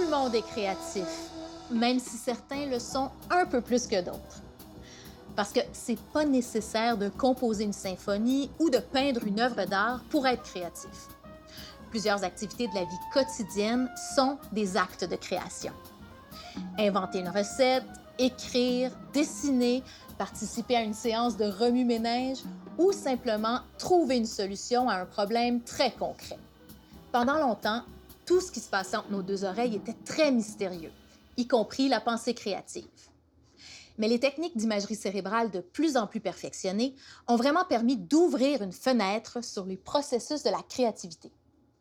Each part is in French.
le monde est créatif, même si certains le sont un peu plus que d'autres. Parce que c'est pas nécessaire de composer une symphonie ou de peindre une œuvre d'art pour être créatif. Plusieurs activités de la vie quotidienne sont des actes de création. Inventer une recette, écrire, dessiner, participer à une séance de remue-ménage ou simplement trouver une solution à un problème très concret. Pendant longtemps, tout ce qui se passait entre nos deux oreilles était très mystérieux, y compris la pensée créative. Mais les techniques d'imagerie cérébrale de plus en plus perfectionnées ont vraiment permis d'ouvrir une fenêtre sur les processus de la créativité.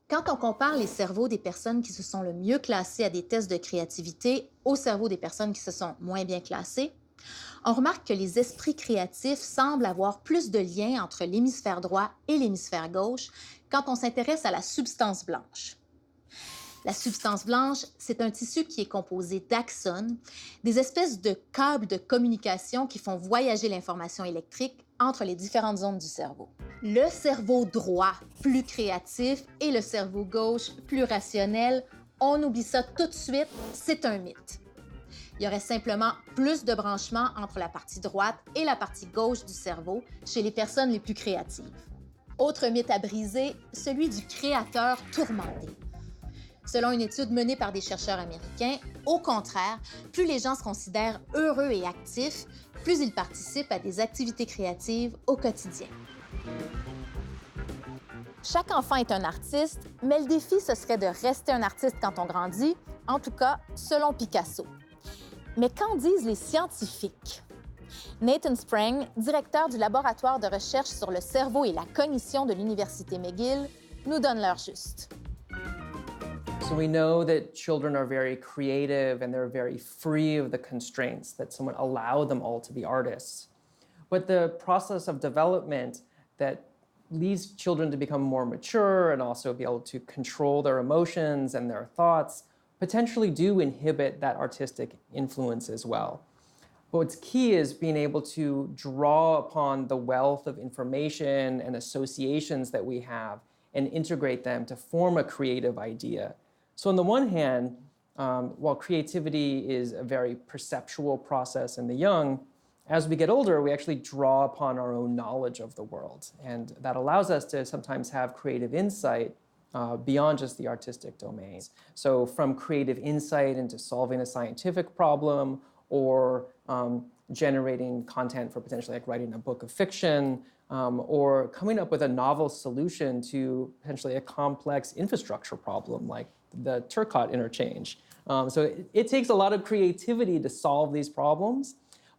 Quand on compare les cerveaux des personnes qui se sont le mieux classées à des tests de créativité aux cerveaux des personnes qui se sont moins bien classées, on remarque que les esprits créatifs semblent avoir plus de liens entre l'hémisphère droit et l'hémisphère gauche quand on s'intéresse à la substance blanche. La substance blanche, c'est un tissu qui est composé d'axones, des espèces de câbles de communication qui font voyager l'information électrique entre les différentes zones du cerveau. Le cerveau droit, plus créatif, et le cerveau gauche, plus rationnel, on oublie ça tout de suite, c'est un mythe. Il y aurait simplement plus de branchements entre la partie droite et la partie gauche du cerveau chez les personnes les plus créatives. Autre mythe à briser, celui du créateur tourmenté. Selon une étude menée par des chercheurs américains, au contraire, plus les gens se considèrent heureux et actifs, plus ils participent à des activités créatives au quotidien. Chaque enfant est un artiste, mais le défi, ce serait de rester un artiste quand on grandit, en tout cas selon Picasso. Mais qu'en disent les scientifiques? Nathan Sprang, directeur du laboratoire de recherche sur le cerveau et la cognition de l'Université McGill, nous donne l'heure juste. So we know that children are very creative and they're very free of the constraints that someone allowed them all to be artists. But the process of development that leads children to become more mature and also be able to control their emotions and their thoughts potentially do inhibit that artistic influence as well. But what's key is being able to draw upon the wealth of information and associations that we have and integrate them to form a creative idea. So on the one hand, while creativity is a very perceptual process in the young, as we get older, we actually draw upon our own knowledge of the world. And that allows us to sometimes have creative insight beyond just the artistic domains. So from creative insight into solving a scientific problem or generating content for potentially like writing a book of fiction or coming up with a novel solution to potentially a complex infrastructure problem like the Turcotte interchange. So it takes a lot of creativity to solve these problems,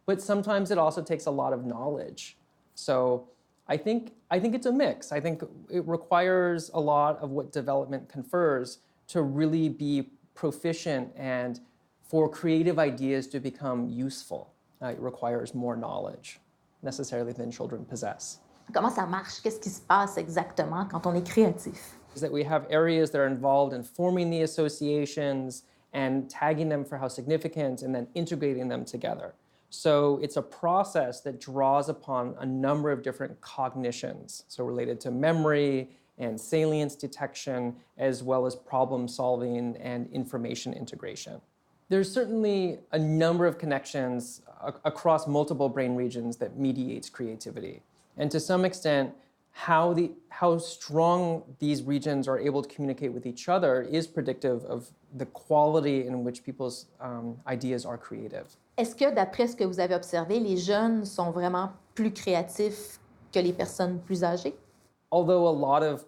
but sometimes it also takes a lot of knowledge. So I think it's a mix. I think it requires a lot of what development confers to really be proficient and for creative ideas to become useful. It requires more knowledge necessarily than children possess. Comment ça marche? Qu'est-ce qui se passe exactement quand on est créatif? Is that we have areas that are involved in forming the associations and tagging them for how significant and then integrating them together. So it's a process that draws upon a number of different cognitions, so related to memory and salience detection, as well as problem solving and information integration. There's certainly a number of connections across multiple brain regions that mediates creativity. And to some extent, how strong these regions are able to communicate with each other is predictive of the quality in which people's ideas are creative. Est-ce que, d'après ce que vous avez observé, les jeunes sont vraiment plus créatifs que les personnes plus âgées? Although a lot of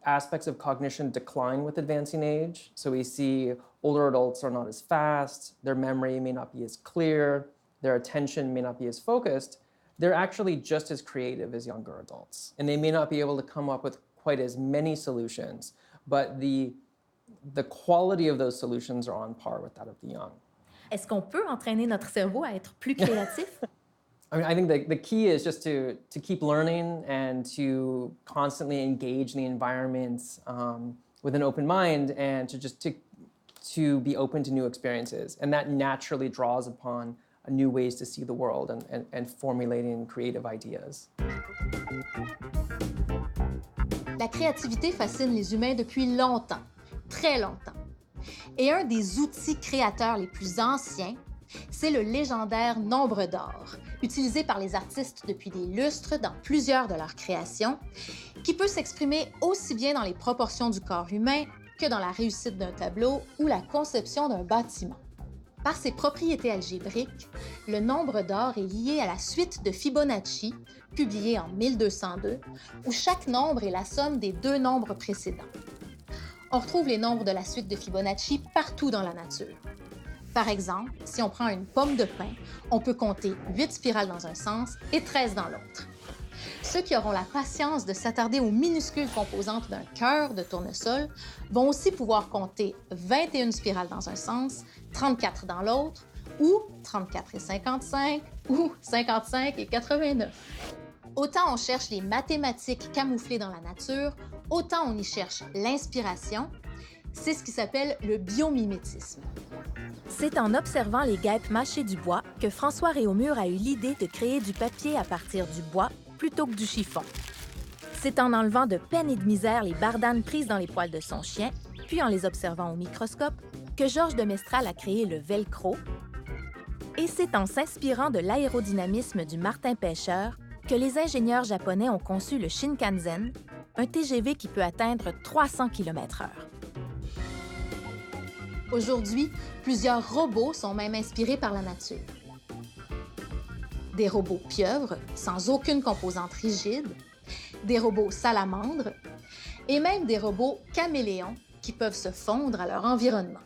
aspects of cognition decline with advancing age, so we see older adults are not as fast, their memory may not be as clear, their attention may not be as focused, they're actually just as creative as younger adults. And they may not be able to come up with quite as many solutions, but the quality of those solutions are on par with that of the young. Est-ce qu'on peut entraîner notre cerveau à être plus créatif? I mean, I think the key is just to keep learning and to constantly engage in the environment with an open mind and to be open to new experiences. And that naturally draws upon new ways to see the world and formulating creative ideas. La créativité fascine les humains depuis longtemps, très longtemps. Et un des outils créateurs les plus anciens, c'est le légendaire nombre d'or, utilisé par les artistes depuis des lustres dans plusieurs de leurs créations, qui peut s'exprimer aussi bien dans les proportions du corps humain que dans la réussite d'un tableau ou la conception d'un bâtiment. Par ses propriétés algébriques, le nombre d'or est lié à la suite de Fibonacci, publiée en 1202, où chaque nombre est la somme des deux nombres précédents. On retrouve les nombres de la suite de Fibonacci partout dans la nature. Par exemple, si on prend une pomme de pin, on peut compter 8 spirales dans un sens et 13 dans l'autre. Ceux qui auront la patience de s'attarder aux minuscules composantes d'un cœur de tournesol vont aussi pouvoir compter 21 spirales dans un sens, 34 dans l'autre, ou 34 et 55, ou 55 et 89. Autant on cherche les mathématiques camouflées dans la nature, autant on y cherche l'inspiration. C'est ce qui s'appelle le biomimétisme. C'est en observant les guêpes mâcher du bois que François Réaumur a eu l'idée de créer du papier à partir du bois plutôt que du chiffon. C'est en enlevant de peine et de misère les bardanes prises dans les poils de son chien, puis en les observant au microscope, que Georges de Mestral a créé le velcro. Et c'est en s'inspirant de l'aérodynamisme du martin-pêcheur que les ingénieurs japonais ont conçu le Shinkansen, un TGV qui peut atteindre 300 km/h. Aujourd'hui, plusieurs robots sont même inspirés par la nature. Des robots pieuvres, sans aucune composante rigide, des robots salamandres et même des robots caméléons qui peuvent se fondre à leur environnement.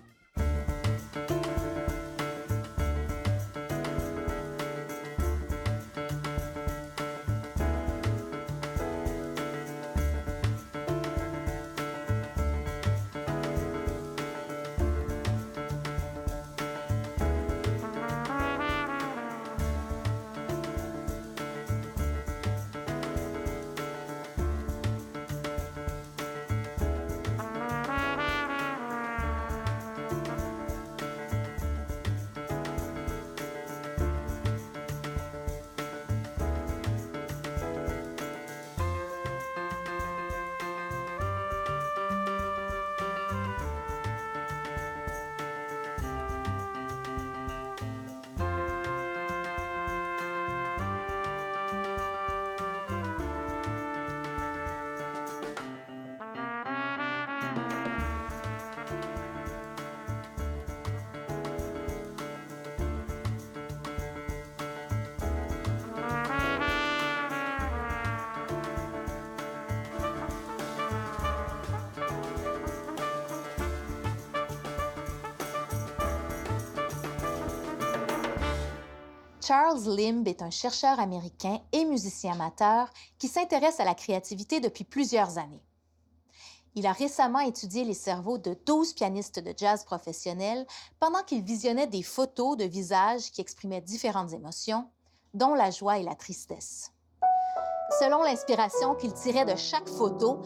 Charles Limb est un chercheur américain et musicien amateur qui s'intéresse à la créativité depuis plusieurs années. Il a récemment étudié les cerveaux de 12 pianistes de jazz professionnels pendant qu'ils visionnaient des photos de visages qui exprimaient différentes émotions, dont la joie et la tristesse. Selon l'inspiration qu'ils tiraient de chaque photo,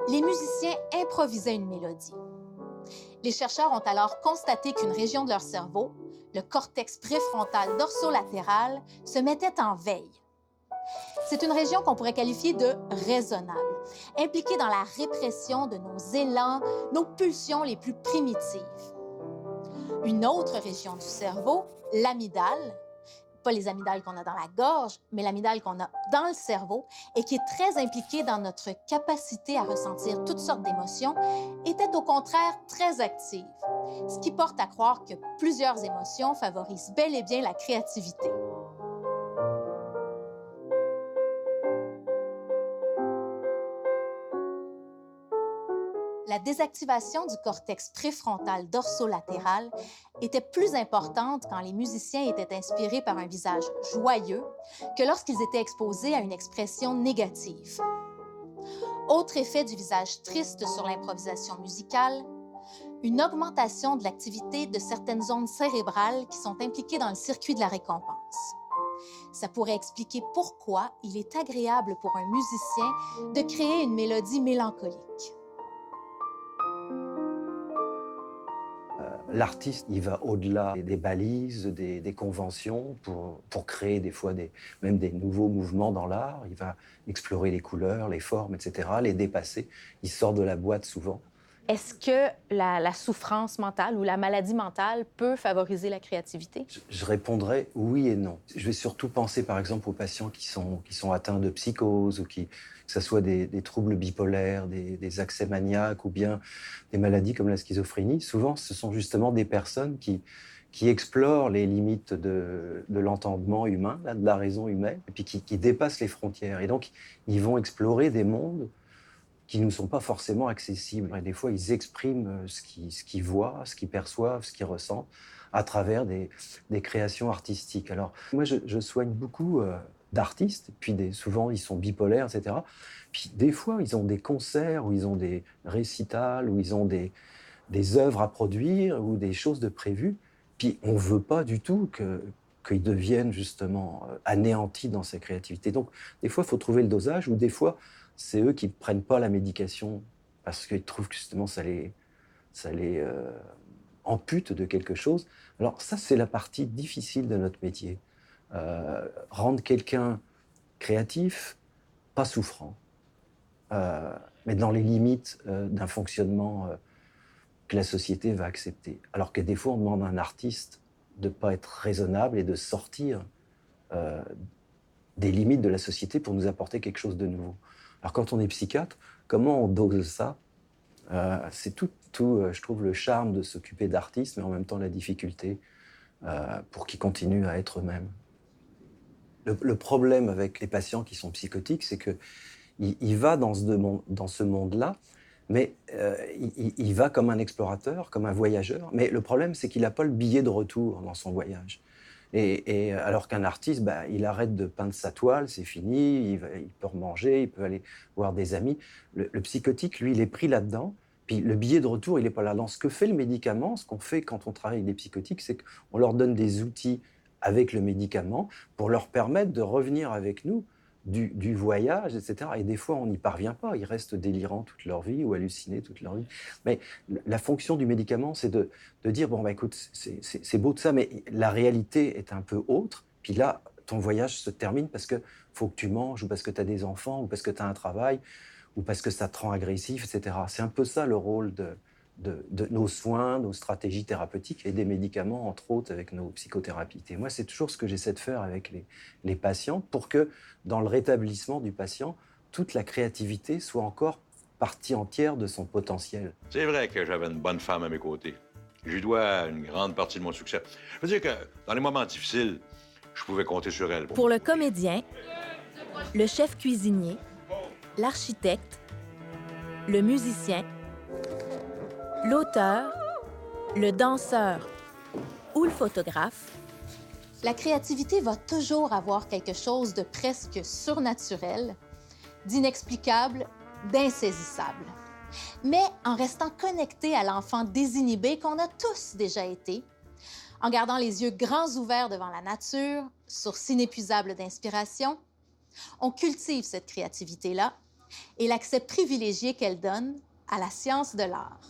les musiciens improvisaient une mélodie. Les chercheurs ont alors constaté qu'une région de leur cerveau, le cortex préfrontal dorsolatéral, se mettait en veille. C'est une région qu'on pourrait qualifier de raisonnable, impliquée dans la répression de nos élans, nos pulsions les plus primitives. Une autre région du cerveau, l'amygdale, pas les amygdales qu'on a dans la gorge, mais l'amygdale qu'on a dans le cerveau et qui est très impliquée dans notre capacité à ressentir toutes sortes d'émotions, était au contraire très active, ce qui porte à croire que plusieurs émotions favorisent bel et bien la créativité. La désactivation du cortex préfrontal dorsolatéral était plus importante quand les musiciens étaient inspirés par un visage joyeux que lorsqu'ils étaient exposés à une expression négative. Autre effet du visage triste sur l'improvisation musicale, une augmentation de l'activité de certaines zones cérébrales qui sont impliquées dans le circuit de la récompense. Ça pourrait expliquer pourquoi il est agréable pour un musicien de créer une mélodie mélancolique. L'artiste, il va au-delà des balises, des conventions pour créer des fois même des nouveaux mouvements dans l'art. Il va explorer les couleurs, les formes, etc., les dépasser. Il sort de la boîte souvent. Est-ce que la souffrance mentale ou la maladie mentale peut favoriser la créativité? Je répondrais oui et non. Je vais surtout penser, par exemple, aux patients qui sont atteints de psychose, ou que ce soit des troubles bipolaires, des accès maniaques, ou bien des maladies comme la schizophrénie. Souvent, ce sont justement des personnes qui explorent les limites de l'entendement humain, là, de la raison humaine, et puis qui dépassent les frontières. Et donc, ils vont explorer des mondes qui ne nous sont pas forcément accessibles. Et des fois, ils expriment ce qu'ils voient, ce qu'ils perçoivent, ce qu'ils ressentent à travers des créations artistiques. Alors, moi, je soigne beaucoup d'artistes, puis souvent, ils sont bipolaires, etc. Puis des fois, ils ont des concerts, ou ils ont des récitals, ou ils ont des œuvres à produire, ou des choses de prévues. Puis on ne veut pas du tout qu'ils deviennent justement anéantis dans sa créativité. Donc, des fois, il faut trouver le dosage, ou des fois, c'est eux qui ne prennent pas la médication parce qu'ils trouvent que justement ça les ampute de quelque chose. Alors ça, c'est la partie difficile de notre métier. Rendre quelqu'un créatif, pas souffrant, mais dans les limites d'un fonctionnement que la société va accepter. Alors que des fois, on demande à un artiste de ne pas être raisonnable et de sortir des limites de la société pour nous apporter quelque chose de nouveau. Alors quand on est psychiatre, comment on dose ça? C'est tout, je trouve, le charme de s'occuper d'artistes, mais en même temps la difficulté pour qu'ils continuent à être eux-mêmes. Le problème avec les patients qui sont psychotiques, c'est qu'il va dans ce monde-là, mais il va comme un explorateur, comme un voyageur. Mais le problème, c'est qu'il n'a pas le billet de retour dans son voyage. Et alors qu'un artiste, il arrête de peindre sa toile, c'est fini, il peut remanger, il peut aller voir des amis. Le psychotique, lui, il est pris là-dedans. Puis le billet de retour, il n'est pas là. Dans ce que fait le médicament, ce qu'on fait quand on travaille avec des psychotiques, c'est qu'on leur donne des outils avec le médicament pour leur permettre de revenir avec nous du voyage, etc. Et des fois, on n'y parvient pas. Ils restent délirants toute leur vie ou hallucinés toute leur vie. Mais la fonction du médicament, c'est de dire, bon, écoute, c'est beau tout ça, mais la réalité est un peu autre. Puis là, ton voyage se termine parce qu'il faut que tu manges, ou parce que tu as des enfants, ou parce que tu as un travail, ou parce que ça te rend agressif, etc. C'est un peu ça le rôle de nos soins, nos stratégies thérapeutiques et des médicaments, entre autres, avec nos psychothérapies. Et moi, c'est toujours ce que j'essaie de faire avec les patients pour que, dans le rétablissement du patient, toute la créativité soit encore partie entière de son potentiel. C'est vrai que j'avais une bonne femme à mes côtés. Je lui dois une grande partie de mon succès. Je veux dire que, dans les moments difficiles, je pouvais compter sur elle. Pour le comédien, le chef cuisinier, l'architecte, le musicien, l'auteur, le danseur ou le photographe, La créativité va toujours avoir quelque chose de presque surnaturel, d'inexplicable, d'insaisissable. Mais en restant connecté à l'enfant désinhibé qu'on a tous déjà été, en gardant les yeux grands ouverts devant la nature, source inépuisable d'inspiration, on cultive cette créativité-là et l'accès privilégié qu'elle donne à la science de l'art.